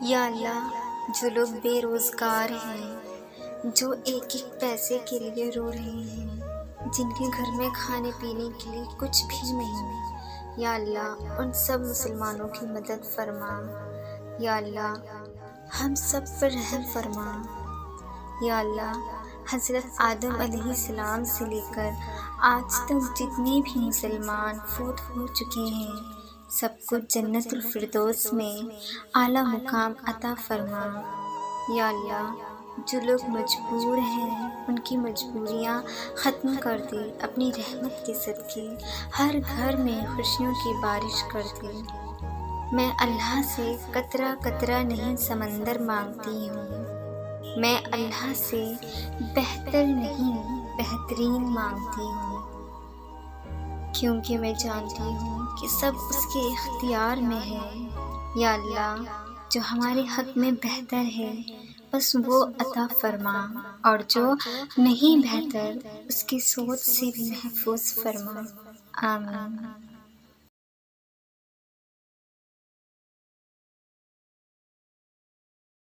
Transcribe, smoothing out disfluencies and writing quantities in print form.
یا اللہ، جو لوگ بے روزگار ہیں، جو ایک ایک پیسے کے لیے رو رہے ہیں، جن کے گھر میں کھانے پینے کے لیے کچھ بھی نہیں، یا اللہ ان سب مسلمانوں کی مدد فرما۔ یا اللہ ہم سب پر رحم فرما۔ یا اللہ حضرت آدم علیہ السلام سے لے کر آج تک جتنے بھی مسلمان فوت ہو چکے ہیں، سب کو جنت الفردوس میں اعلیٰ مقام عطا فرما۔ یا اللہ جو لوگ مجبور ہیں ان کی مجبوریاں ختم کر دے، اپنی رحمت کے صدقے ہر گھر میں خوشیوں کی بارش کر دے۔ میں اللہ سے قطرہ قطرہ نہیں سمندر مانگتی ہوں، میں اللہ سے بہتر نہیں بہترین مانگتی ہوں، کیونکہ میں جانتی ہوں کہ سب اس کے اختیار میں ہے۔ یا اللہ جو ہمارے حق میں بہتر ہے بس وہ عطا فرما، اور جو نہیں بہتر اس کی سوچ سے بھی محفوظ فرما۔ آمین۔